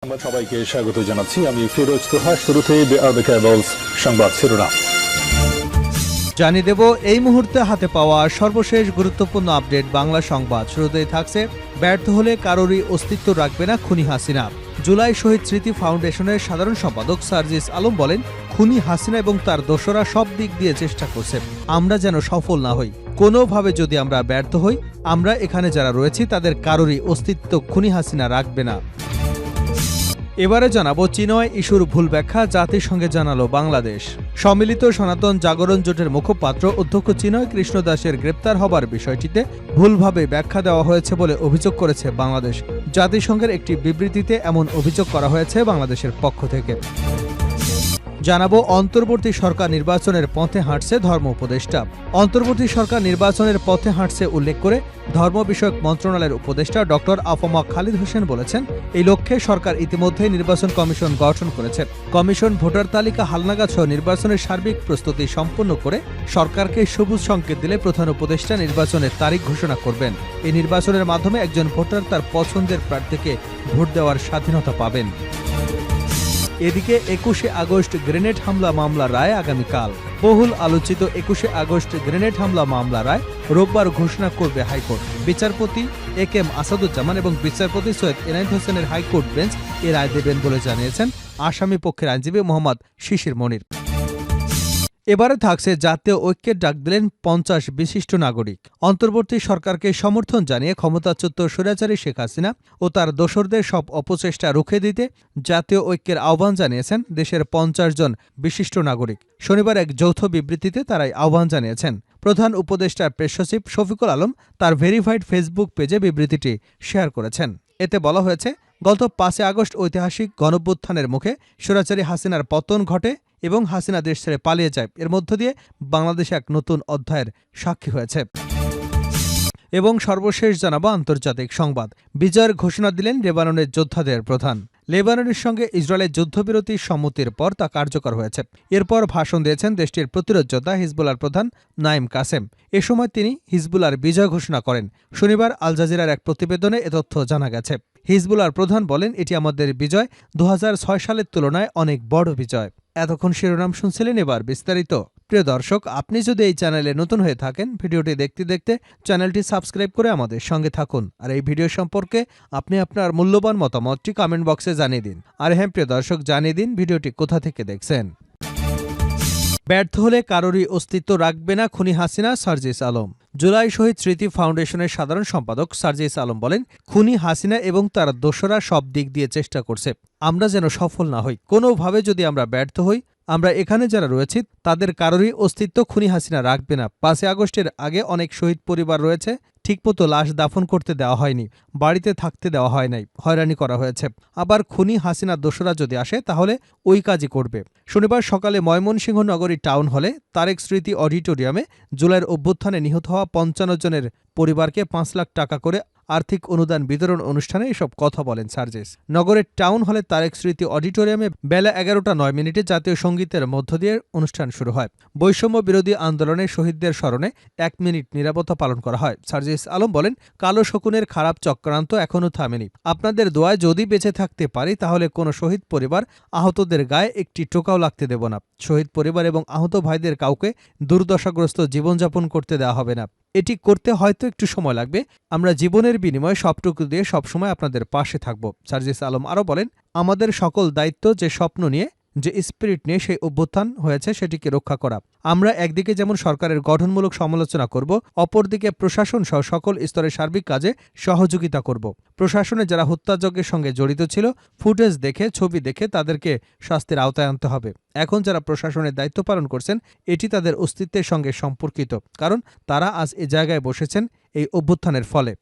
সংবাদ সবাইকে স্বাগত জানাচ্ছি। আমি ফিরোজ তোহা। শুরুতেই সংবাদ শিরোনাম জানিয়ে দেব এই মুহূর্তে হাতে পাওয়া সর্বশেষ গুরুত্বপূর্ণ আপডেট বাংলা সংবাদ। শুরুতেই থাকছে, ব্যর্থ হলে কারোরই অস্তিত্ব রাখবে না খুনি হাসিনা। জুলাই শহীদ স্মৃতি ফাউন্ডেশনের সাধারণ সম্পাদক সার্জিস আলম বলেন, খুনি হাসিনা এবং তার দোসররা সব দিক দিয়ে চেষ্টা করছে, আমরা যেন সফল না হই। কোনোভাবে যদি আমরা ব্যর্থ হই, আমরা এখানে যারা রয়েছি তাদের কারোরই অস্তিত্ব খুনি হাসিনা রাখবে না। এবারে জানাবো চিনয় ইস্যুর ভুল ব্যাখ্যা জাতিসংঘে জানালো বাংলাদেশ। সম্মিলিত সনাতন জাগরণ জোটের মুখপাত্র অধ্যক্ষ চিনয় কৃষ্ণ দাসের গ্রেপ্তার হবার বিষয়টিতে ভুলভাবে ব্যাখ্যা দেওয়া হয়েছে বলে অভিযোগ করেছে বাংলাদেশ। জাতিসংঘের একটি বিবৃতিতে এমন অভিযোগ করা হয়েছে বাংলাদেশের পক্ষ থেকে। জানাবো অন্তর্বর্তী সরকার নির্বাচনের পথে হাঁটছে ধর্ম উপদেষ্টা। অন্তর্বর্তী সরকার নির্বাচনের পথে হাঁটছে উল্লেখ করে ধর্ম বিষয়ক মন্ত্রণালয়ের উপদেষ্টা ডক্টর আফমা খালিদ হোসেন বলেছেন, এই লক্ষ্যে সরকার ইতিমধ্যে নির্বাচন কমিশন গঠন করেছে। কমিশন ভোটার তালিকা হালনাগাদ সহ নির্বাচনের সার্বিক প্রস্তুতি সম্পন্ন করে সরকারকে সবুজ সংকেত দিলে প্রধান উপদেষ্টা নির্বাচনের তারিখ ঘোষণা করবেন। এই নির্বাচনের মাধ্যমে একজন ভোটার তার পছন্দের প্রার্থীকে ভোট দেওয়ার স্বাধীনতা পাবেন। এদিকে ২১শে আগস্ট গ্রেনেড হামলা মামলার রায় আগামীকাল। বহুল আলোচিত ২১শে আগস্ট গ্রেনেড হামলা মামলা রায় রোববার ঘোষণা করবে হাইকোর্ট। বিচারপতি এ.কে.এম. আসাদুজ্জামান এবং বিচারপতি সৈয়দ এনায়েত হোসেনের হাইকোর্ট বেঞ্চ এ রায় দেবেন বলে জানিয়েছেন আসামি পক্ষের আইনজীবী মোহাম্মদ শিশির মনির। এবারে থাকছে জাতীয় ঐক্যের ডাক দিলেন ৫০ বিশিষ্ট নাগরিক। অন্তর্বর্তী সরকারকে সমর্থন জানিয়ে ক্ষমতাচ্যুত স্বৈরাচারী শেখ হাসিনা ও তার দোসরদের সব অপচেষ্টা রুখে দিতে জাতীয় ঐক্যের আহ্বান জানিয়েছেন দেশের ৫০ জন বিশিষ্ট নাগরিক। শনিবার এক যৌথ বিবৃতিতে তারাই আহ্বান জানিয়েছেন। প্রধান উপদেষ্টার প্রেস সচিব শফিকুল আলম তার ভেরিফাইড ফেসবুক পেজে বিবৃতিটি শেয়ার করেছেন। এতে বলা হয়েছে, গত ৫ আগস্ট ঐতিহাসিক গণঅভ্যুত্থানের মুখে স্বৈরাচারী হাসিনার পতন ঘটে এবং হাসিনা দেশ ছেড়ে পালিয়ে যায়। এর মধ্য দিয়ে বাংলাদেশ এক নতুন অধ্যায়ের সাক্ষী হয়েছে। এবং সর্বশেষ জানাবো আন্তর্জাতিক সংবাদ। বিজয়ের ঘোষণা দিলেন লেবাননের যোদ্ধাদের প্রধান। লেবাননের সঙ্গে ইসরায়েলের যুদ্ধবিরতি সম্মতির পর তা কার্যকর হয়েছে। এরপর ভাষণ দিয়েছেন দেশটির প্রতিরোধ যোদ্ধা হিজবুল্লাহর প্রধান নাইম কাসেম। এ সময় তিনি হিজবুল্লাহর বিজয় ঘোষণা করেন। শনিবার আল জাজিরার এক প্রতিবেদনে এ তথ্য জানা গেছে। হিজবুল্লাহর প্রধান বলেন, এটি আমাদের বিজয় ২০০৬ সালের তুলনায় অনেক বড় বিজয়। এতক্ষণ শিরোনাম শুনছিলেন, এবার বিস্তারিত। প্রিয় দর্শক, আপনি যদি এই চ্যানেলে নতুন হয়ে থাকেন, ভিডিওটি দেখতে দেখতে চ্যানেলটি সাবস্ক্রাইব করে আমাদের সঙ্গে থাকুন। আর এই ভিডিও সম্পর্কে আপনি আপনার মূল্যবান মতামতটি কমেন্ট বক্সে জানিয়ে দিন। আর হ্যাঁ প্রিয় দর্শক, জানিয়ে দিন ভিডিওটি কোথা থেকে দেখছেন। ব্যর্থ হলে কারোরই অস্তিত্ব রাখবে না খুনি হাসিনা, সার্জিস আলম। জুলাই শহীদ স্মৃতি ফাউন্ডেশনের সাধারণ সম্পাদক সার্জিস আলম বলেন, খুনি হাসিনা এবং তার দোসররা সব দিক দিয়ে চেষ্টা করছে, আমরা যেন সফল না হই। কোনোভাবে যদি আমরা ব্যর্থ হই, আমরা এখানে যারা রয়েছি তাদের কারোরই অস্তিত্ব খুনি হাসিনা রাখবে না। ৫ আগস্টের আগে অনেক শহীদ পরিবার রয়েছে, ঠিকমতো লাশ দাফন করতে দেওয়া হয়নি, বাড়িতে থাকতে দেওয়া হয় নাই, হয়রানি করা হয়েছে। আবার খুনি হাসিনা দোসরা যদি আসে তাহলে ওই কাজই করবে। শনিবার সকালে ময়মনসিংহ নগরী টাউন হলে তারেক স্মৃতি অডিটোরিয়ামে জুলাইয়ের অভ্যুত্থানে নিহত হওয়া ৫৫ জনের পরিবারকে ৫ লাখ টাকা করে আর্থিক অনুদান বিতরণ অনুষ্ঠানে এসব কথা বলেন সার্জিস। নগরের টাউন হলে তারেক স্মৃতি অডিটোরিয়ামে বেলা ১১টা ৯ জাতীয় সঙ্গীতের মধ্য দিয়ে অনুষ্ঠান শুরু হয়। বৈষম্য বিরোধী আন্দোলনে শহীদদের স্মরণে ১ মিনিট নীরবতা পালন করা হয়। সার্জিস আলম বলেন, কালো শকুনের খারাপ চক্রান্ত এখনও থামেনি। আপনাদের দোয়ায় যদি বেঁচে থাকতে পারি তাহলে কোনো শহীদ পরিবার আহতদের গায়ে একটি টোকাও লাগতে দেব না। শহীদ পরিবার এবং আহত ভাইদের কাউকে দুর্দশাগ্রস্ত জীবনযাপন করতে দেওয়া হবে না। এটি করতে হয়তো একটু সময় লাগবে, আমরা জীবনের বিনিময়ে সবটুকু দিয়ে সবসময় আপনাদের পাশে থাকব। সার্জিস আলম আরও বলেন, আমাদের সকল দায়িত্ব যে স্বপ্ন নিয়ে, যে স্পিরিট নিয়ে সেই অভ্যুত্থান হয়েছে সেটিকে রক্ষা করা। আমরা একদিকে যেমন সরকারের গঠনমূলক সমালোচনা করব, অপরদিকে প্রশাসন সহ সকল স্তরের সার্বিক কাজে সহযোগিতা করব। প্রশাসনে যারা হত্যাযজ্ঞের সঙ্গে জড়িত ছিল, ফুটেজ দেখে, ছবি দেখে তাদেরকে শাস্তির আওতায় আনতে হবে। এখন যারা প্রশাসনের দায়িত্ব পালন করছেন, এটি তাদের অস্তিত্বের সঙ্গে সম্পর্কিত, কারণ তারা আজ এ জায়গায় বসেছেন এই অভ্যুত্থানের ফলে।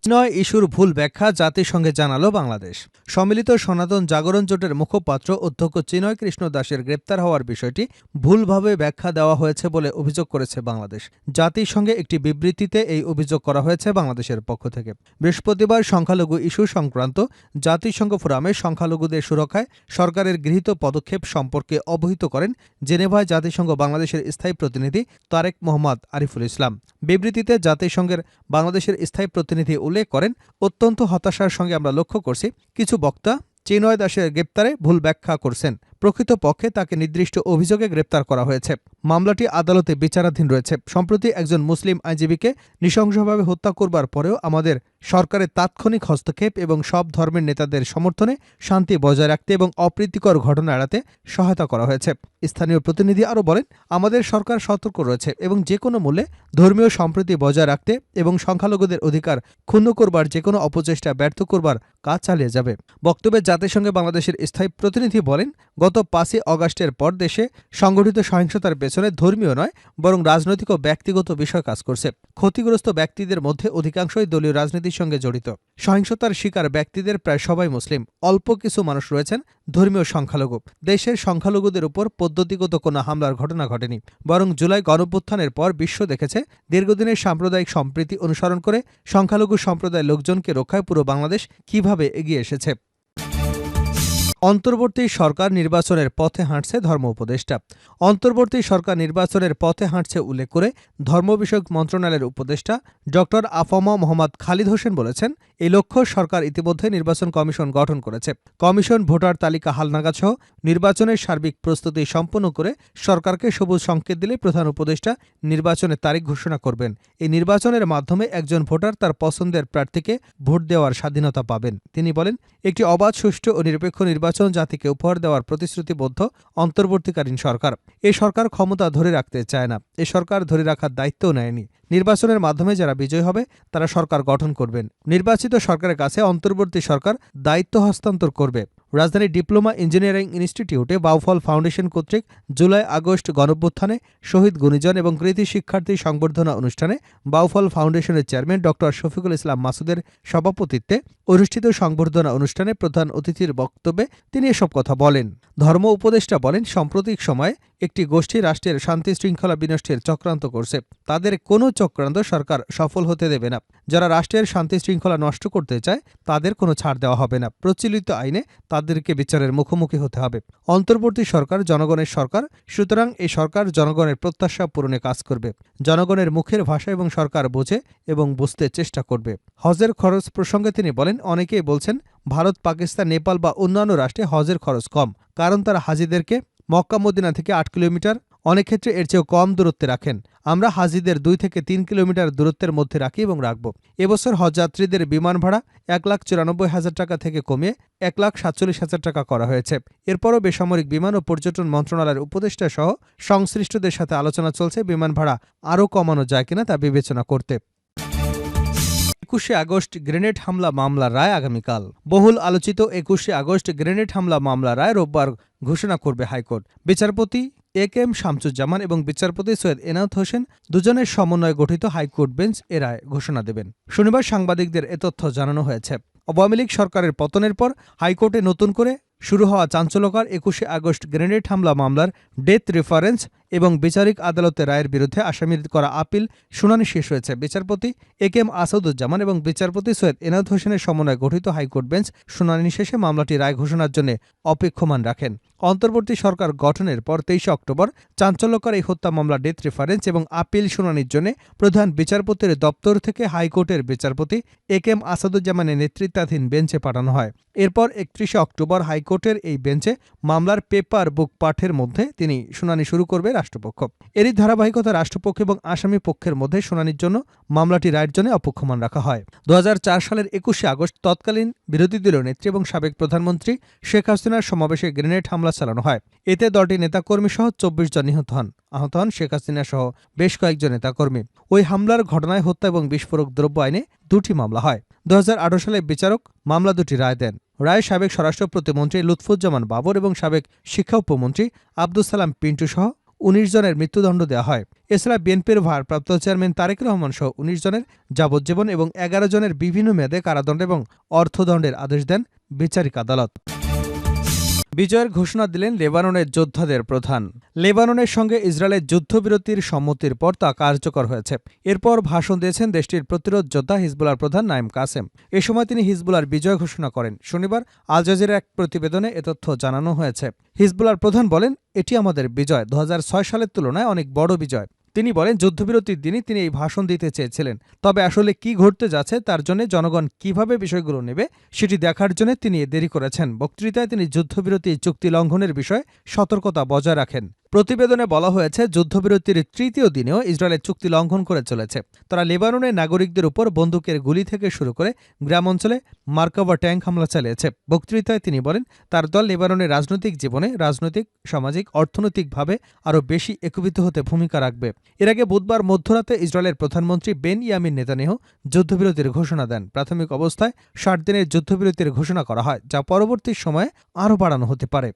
চিনয় ইস্যুর ভুল ব্যাখ্যা জাতিসংঘে জানালো বাংলাদেশ। সম্মিলিত সনাতন জাগরণ জোটের মুখপাত্র অধ্যক্ষ চিনয় কৃষ্ণ দাসের গ্রেপ্তার হওয়ার বিষয়টি ভুলভাবে ব্যাখ্যা দেওয়া হয়েছে বলে অভিযোগ করেছে বাংলাদেশ। জাতিসংঘে একটি বিবৃতিতে এই অভিযোগ করা হয়েছে বাংলাদেশের পক্ষ থেকে। বৃহস্পতিবার সংখ্যালঘু ইস্যু সংক্রান্ত জাতিসংঘ ফোরামে সংখ্যালঘুদের সুরক্ষায় সরকারের গৃহীত পদক্ষেপ সম্পর্কে অবহিত করেন জেনেভায় জাতিসংঘ বাংলাদেশের স্থায়ী প্রতিনিধি তারেক মোহাম্মদ আরিফুল ইসলাম। বিবৃতিতে জাতিসংঘের বাংলাদেশের স্থায়ী প্রতিনিধি উল্লেখ করেন, অত্যন্ত হতাশার সঙ্গে আমরা লক্ষ্য করছি কিছু বক্তা চিন্ময় দাসের গ্রেপ্তারে ভুল ব্যাখ্যা করছেন। প্রকৃতপক্ষে তাকে নির্দিষ্ট অভিযোগে গ্রেপ্তার করা হয়েছে। মামলাটি আদালতে বিচারাধীন রয়েছে। সম্প্রতি একজন মুসলিম আইনজীবীকে নৃশংসভাবে হত্যা করবার পরেও আমাদের সরকারের তাৎক্ষণিক হস্তক্ষেপ এবং সব ধর্মের নেতাদের সমর্থনে শান্তি বজায় রাখতে এবং অপ্রীতিকর ঘটনা এড়াতে সহায়তা করা হয়েছে। স্থানীয় প্রতিনিধি আরও বলেন, আমাদের সরকার সতর্ক রয়েছে এবং যে কোনো মূল্যে ধর্মীয় সম্প্রীতি বজায় রাখতে এবং সংখ্যালঘুদের অধিকার ক্ষুণ্ণ করবার যে কোনো অপচেষ্টা ব্যর্থ করবার কাজ চালিয়ে যাবে। বক্তব্যে জাতিসংঘে বাংলাদেশের স্থায়ী প্রতিনিধি বলেন, গত ৫ই অগাস্টের পর দেশে সংগঠিত সহিংসতার পেছনে ধর্মীয় নয় বরং রাজনৈতিক ও ব্যক্তিগত বিষয় কাজ করছে। ক্ষতিগ্রস্ত ব্যক্তিদের মধ্যে অধিকাংশই দলীয় রাজনীতির সঙ্গে জড়িত। সহিংসতার শিকার ব্যক্তিদের প্রায় সবাই মুসলিম। অল্প কিছু মানুষ রয়েছেন ধর্মীয় সংখ্যালঘু। দেশের সংখ্যালঘুদের উপর পদ্ধতিগত কোনো হামলার ঘটনা ঘটেনি, বরং জুলাই গণঅভ্যুত্থানের পর বিশ্ব দেখেছে দীর্ঘদিনের সাম্প্রদায়িক সম্প্রীতি অনুসরণ করে সংখ্যালঘু সম্প্রদায়ের লোকজনকে রক্ষায় পুরো বাংলাদেশ কিভাবে এগিয়ে এসেছে। অন্তর্বর্তী সরকার নির্বাচনের পথে হাঁটছে ধর্ম উপদেষ্টা। অন্তর্বর্তী সরকার নির্বাচনের পথে হাঁটছে উল্লেখ করে ধর্ম বিষয়ক মন্ত্রণালয়ের উপদেষ্টা ড আফম মোহাম্মদ খালিদ হোসেন বলেছেন, এই লক্ষ্য সরকার ইতিমধ্যে নির্বাচন কমিশন গঠন করেছে। কমিশন ভোটার তালিকা হালনাগাদ সহ নির্বাচনের সার্বিক প্রস্তুতি সম্পন্ন করে সরকারকে সবুজ সংকেত দিলে প্রধান উপদেষ্টা নির্বাচনের তারিখ ঘোষণা করবেন। এই নির্বাচনের মাধ্যমে একজন ভোটার তার পছন্দের প্রার্থীকে ভোট দেওয়ার স্বাধীনতা পাবেন। তিনি বলেন, একটি অবাধ, সুষ্ঠু ও নিরপেক্ষ নির্বাচন জাতিকে উপহার দেওয়ার প্রতিশ্রুতিবদ্ধ অন্তর্বর্তীকালীন সরকার। এ সরকার ক্ষমতা ধরে রাখতে চায় না। এ সরকার ধরে রাখার দায়িত্বও নেয়নি। নির্বাচনের মাধ্যমে যারা বিজয়ী হবে তারা সরকার গঠন করবেন। নির্বাচিত সরকারের কাছে অন্তর্বর্তী সরকার দায়িত্ব হস্তান্তর করবে। রাজধানীর ডিপ্লোমা ইঞ্জিনিয়ারিং ইনস্টিটিউটে বাউফল ফাউন্ডেশন কর্তৃক জুলাই আগস্ট গণঅভ্যুত্থানে শহীদ গুণীজন এবং কৃতি শিক্ষার্থী সংবর্ধনা অনুষ্ঠানে বাউফল ফাউন্ডেশনের চেয়ারম্যান ড শফিকুল ইসলাম মাসুদের সভাপতিত্বে অনুষ্ঠিত সংবর্ধনা অনুষ্ঠানে প্রধান অতিথির বক্তব্যে তিনি এসব কথা বলেন। ধর্ম উপদেষ্টা বলেন, সাম্প্রতিক সময়ে একটি গোষ্ঠী রাষ্ট্রের শান্তি শৃঙ্খলা বিনষ্টের চক্রান্ত করছে। তাদের কোনো চক্রান্ত সরকার সফল হতে দেবে না। যারা রাষ্ট্রের শান্তি শৃঙ্খলা নষ্ট করতে চায় তাদের কোনো ছাড় দেওয়া হবে না। প্রচলিত আইনে তাদেরকে বিচারের মুখোমুখি হতে হবে। অন্তর্বর্তী সরকার জনগণের সরকার, সুতরাং এই সরকার জনগণের প্রত্যাশা পূরণে কাজ করবে। জনগণের মুখের ভাষা এবং সরকার বোঝে এবং বুঝতে চেষ্টা করবে। হজের খরচ প্রসঙ্গে তিনি বলেন, অনেকেই বলছেন ভারত, পাকিস্তান, নেপাল বা অন্যান্য রাষ্ট্রে হজের খরচ কম, কারণ তারা হাজিদেরকে মক্কা মদিনা থেকে 8 কিলোমিটার, অনেক ক্ষেত্রে এর চেয়েও কম দূরত্বে রাখেন। আমরা হাজিদের 2 থেকে 3 কিলোমিটার দূরত্বের মধ্যে রাখি এবং রাখব। এবছর হজযাত্রীদের বিমান ভাড়া 1,94,000 টাকা থেকে কমিয়ে 1,47,000 টাকা করা হয়েছে। এরপরও বেসামরিক বিমান ও পর্যটন মন্ত্রণালয়ের উপদেষ্টা সহ সংশ্লিষ্টদের সাথে আলোচনা চলছে বিমান ভাড়া আরও কমানো যায় কিনা তা বিবেচনা করতে। 21শে আগস্ট গ্রেনেড হামলা মামলার রায় আগামীকাল। বহুল আলোচিত 21শে আগস্ট গ্রেনেড হামলা মামলার রায় রোববার ঘোষণা করবে হাইকোর্ট। বিচারপতি এ.কে.এম. শামসুজ্জামান এবং বিচারপতি সৈয়দ এনায়েত হোসেন দুজনের সমন্বয়ে গঠিত হাইকোর্ট বেঞ্চ এ রায় ঘোষণা দেবেন। শনিবার সাংবাদিকদের এ তথ্য জানানো হয়েছে। আওয়ামী লীগ সরকারের পতনের পর হাইকোর্টে নতুন করে শুরু হওয়া চাঞ্চল্যকর 21শে আগস্ট গ্রেনেড হামলা মামলার ডেথ রেফারেন্স এবং বিচারিক আদালতের রায়ের বিরুদ্ধে আসামির করা আপিল শুনানি শেষ হয়েছে। বিচারপতি এ.কে.এম. আসাদুজ্জামান এবং বিচারপতি সৈয়দ এনায়েত হোসেনের সমন্বয়ে গঠিত হাইকোর্ট বেঞ্চ শুনানি শেষে মামলাটি রায় ঘোষণার জন্য অপেক্ষমান রাখেন। অন্তর্বর্তী সরকার গঠনের পর 23 অক্টোবর চাঞ্চল্যকর এই হত্যা মামলা ডেথ রেফারেন্স এবং আপিল শুনানির জন্য প্রধান বিচারপতির দপ্তর থেকে হাইকোর্টের বিচারপতি এ.কে.এম. আসাদুজ্জামানের নেতৃত্বাধীন বেঞ্চে পাঠানো হয়। এরপর 31শে অক্টোবর হাইকোর্টের এই বেঞ্চে মামলার পেপার বুক পাঠের মধ্যে তিনি শুনানি শুরু করবে রাষ্ট্রপক্ষ। এরই ধারাবাহিকতা রাষ্ট্রপক্ষ এবং আসামি পক্ষের মধ্যে শুনানির জন্য মামলাটি রায়ের জন্য অপেক্ষমান রাখা হয়। 2004 সালের 21শে আগস্ট তৎকালীন বিরোধী দলীয় নেত্রী এবং সাবেক প্রধানমন্ত্রী শেখ হাসিনার সমাবেশে গ্রেনেড হামলা চালানো হয়। এতে দলটির নেতাকর্মী সহ 24 জন নিহত হন। আহত হন শেখ হাসিনা সহ বেশ কয়েকজন নেতাকর্মী। ওই হামলার ঘটনায় হত্যা এবং বিস্ফোরক দ্রব্য আইনে 2টি মামলা হয়। 2018 সালে বিচারক মামলা দুটি রায় দেন। রায়ে সাবেক স্বরাষ্ট্র প্রতিমন্ত্রী লুৎফুজ্জামান বাবর এবং সাবেক শিক্ষা উপমন্ত্রী আব্দুস সালাম পিন্টু সহ 19 জনের মৃত্যুদণ্ড দেওয়া হয়। এছাড়া বিএনপির ভারপ্রাপ্ত চেয়ারম্যান তারেক রহমান সহ 19 জনের যাবজ্জীবন এবং 11 জনের বিভিন্ন মেয়াদে কারাদণ্ড এবং অর্থদণ্ডের আদেশ দেন বিচারিক আদালত। বিজয়ের ঘোষণা দিলেন লেবাননের যোদ্ধাদের প্রধান। লেবাননের সঙ্গে ইসরায়েলের যুদ্ধবিরতির সম্মতির পর তা কার্যকর হয়েছে। এরপর ভাষণ দিয়েছেন দেশটির প্রতিরোধ যোদ্ধা হিজবুল্লাহর প্রধান নাঈম কাসেম। এ সময় তিনি হিজবুল্লাহর বিজয় ঘোষণা করেন। শনিবার আল জাজিরার এক প্রতিবেদনে এ তথ্য জানানো হয়েছে। হিজবুল্লাহর প্রধান বলেন, এটি আমাদের বিজয়। 2006 সালের তুলনায় অনেক বড় বিজয়। তিনি বলেন, যুদ্ধবিরতির দিনই তিনি এই ভাষণ দিতে চেয়েছিলেন। তবে আসলে কি ঘটতে যাচ্ছে তার জন্য জনগণ কিভাবে বিষয়গুলো নেবে সেটি দেখার জন্য তিনি দেরি করেছেন। বক্তৃতায় তিনি যুদ্ধবিরতি চুক্তি লঙ্ঘনের বিষয়ে সতর্কতা বজায় রাখেন। প্রতিবেদনে বলা হয়েছে, যুদ্ধবিরতির তৃতীয় দিনেও ইসরায়েলের চুক্তি লঙ্ঘন করে চলেছে। তারা লেবাননের নাগরিকদের উপর বন্দুকের গুলি থেকে শুরু করে গ্রামাঞ্চলে মার্কাভা ট্যাঙ্ক হামলা চালিয়েছে। বক্তৃতায় তিনি বলেন, তার দল লেবাননের রাজনৈতিক জীবনে রাজনৈতিক, সামাজিক, অর্থনৈতিকভাবে আরও বেশি একীভূত হতে ভূমিকা রাখবে। এর আগে বুধবার মধ্যরাতে ইসরায়েলের প্রধানমন্ত্রী বেনইয়ামিন নেতানিয়াহু যুদ্ধবিরতির ঘোষণা দেন। প্রাথমিক অবস্থায় ৬০ দিনের যুদ্ধবিরতির ঘোষণা করা হয়, যা পরবর্তী সময়ে আরও বাড়ানো হতে পারে।